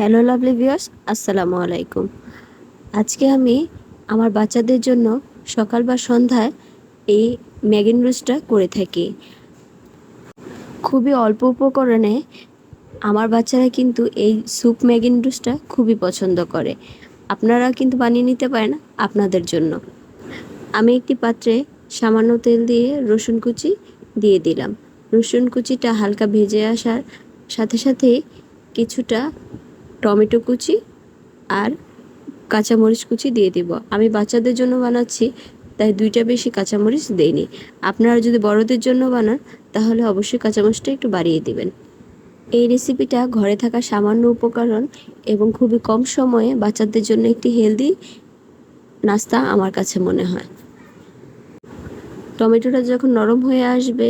Hello lovely viewers, আসসালামু আলাইকুম। আজকে আমি আমার বাচ্চাদের জন্য সকাল বা সন্ধ্যায় এই ম্যাগি নুডলসটা করে থাকি। খুবই অল্প উপকরণে আমার বাচ্চারা কিন্তু এই স্যুপ ম্যাগি নুডলসটা খুবই পছন্দ করে। আপনারা কিন্তু বানিয়ে নিতে পারেন আপনাদের জন্য। আমি একটি পাত্রে সামান্য তেল দিয়ে রসুন কুচি দিয়ে দিলাম। রসুন কুচিটা হালকা ভেজে আসার সাথে সাথে কিছুটা টমেটো কুচি আর কাঁচামরিচ কুচি দিয়ে দিব। আমি বাচ্চাদের জন্য বানাচ্ছি, তাই দুইটা বেশি কাঁচামরিচ দেইনি। আপনারা যদি বড়দের জন্য বানান তাহলে অবশ্যই কাঁচামরিচটা একটু বাড়িয়ে দিবেন। এই রেসিপিটা ঘরে থাকা সামান্য উপকরণ এবং খুবই কম সময়ে বাচ্চাদের জন্য একটি হেলদি নাস্তা আমার কাছে মনে হয়। টমেটোটা যখন নরম হয়ে আসবে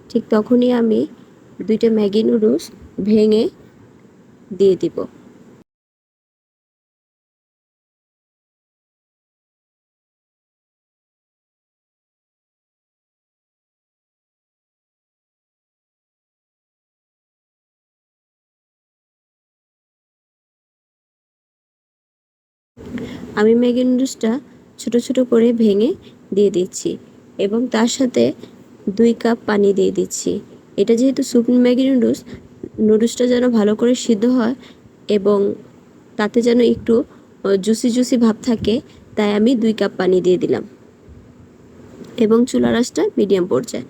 ঠিক তখনই আমি দুইটা ম্যাগি নুডলস ভেঙে দিয়ে দিব। আমি ম্যাগি নুডলসটা ছোট ছোট করে ভেঙে দিয়ে দিচ্ছি এবং তার সাথে 2 কাপ পানি দিয়ে দিচ্ছি। এটা যেহেতু স্যুপ ম্যাগি নুডলস, নুডলসটা যেন ভালো করে সিদ্ধ হয় এবং তাতে যেন একটু জুসি জুসি ভাব থাকে, তাই আমি 2 কাপ পানি দিয়ে দিলাম এবং চুলার আঁচটা মিডিয়াম পর্যায়ে।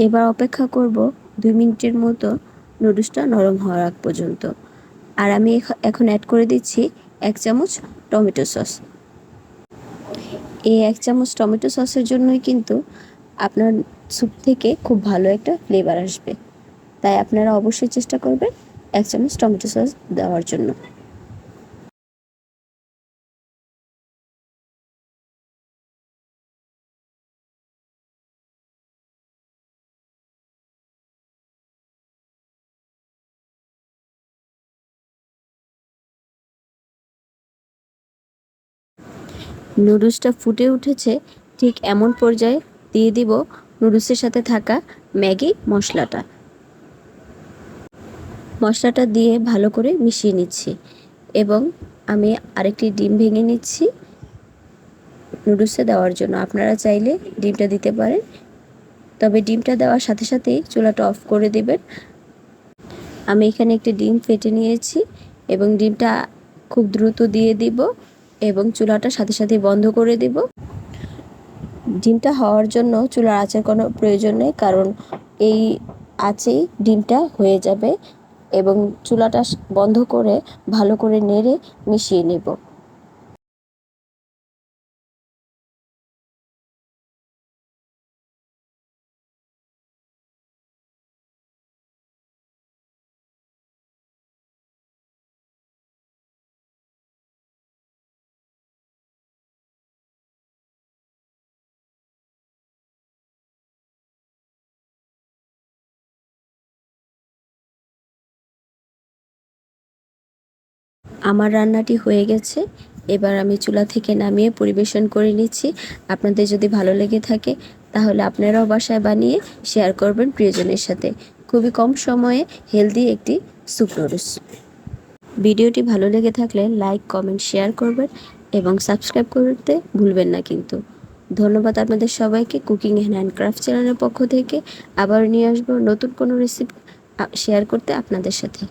এবার অপেক্ষা করব 2 মিনিটের মতো নুডলসটা নরম হওয়ার আগ পর্যন্ত। আর আমি এখন অ্যাড করে দিচ্ছি 1 চামচ টমেটো সস। এই 1 চামচ টমেটো সসের জন্যই কিন্তু আপনার স্যুপ থেকে খুব ভালো একটা ফ্লেভার আসবে, তাই আপনারা অবশ্যই চেষ্টা করবেন 1 চামচ টমেটো সস দেওয়ার জন্য। নুডলসটা ফুটে উঠেছে, ঠিক এমন পর্যায়ে দিয়ে দিব নুডলসের সাথে থাকা ম্যাগি মশলাটা। মশলাটা দিয়ে ভালো করে মিশিয়ে নিচ্ছি এবং আমি আরেকটি ডিম ভেঙে নিচ্ছি নুডলসে দেওয়ার জন্য। আপনারা চাইলে ডিমটা দিতে পারেন, তবে ডিমটা দেওয়ার সাথে সাথেই চুলাটা অফ করে দেবেন। আমি এখানে একটি ডিম ফেটে নিয়েছি এবং ডিমটা খুব দ্রুত দিয়ে দিব এবং চুলাটা সাথে সাথে বন্ধ করে দিব। ডিমটা হওয়ার জন্য চুলার আঁচের কোনো প্রয়োজন নেই, কারণ এই আঁচেই ডিমটা হয়ে যাবে এবং চুলাটা বন্ধ করে ভালো করে নেড়ে মিশিয়ে নেব। আমার রান্নাটি হয়ে গেছে, এবার আমি চুলা থেকে নামিয়ে পরিবেশন করে নিচ্ছি। আপনাদের যদি ভালো লেগে থাকে তাহলে আপনারাও বাসায় বানিয়ে শেয়ার করবেন প্রিয়জনের সাথে। খুবই কম সময়ে হেলদি একটি স্যুপ নুডলস। ভিডিওটি ভালো লেগে থাকলে লাইক, কমেন্ট, শেয়ার করবেন এবং সাবস্ক্রাইব করতে ভুলবেন না কিন্তু। ধন্যবাদ আপনাদের সবাইকে। কুকিং অ্যান্ড ক্রাফট চ্যানেলের পক্ষ থেকে আবার নিয়ে আসবো নতুন কোনো রেসিপি শেয়ার করতে আপনাদের সাথে।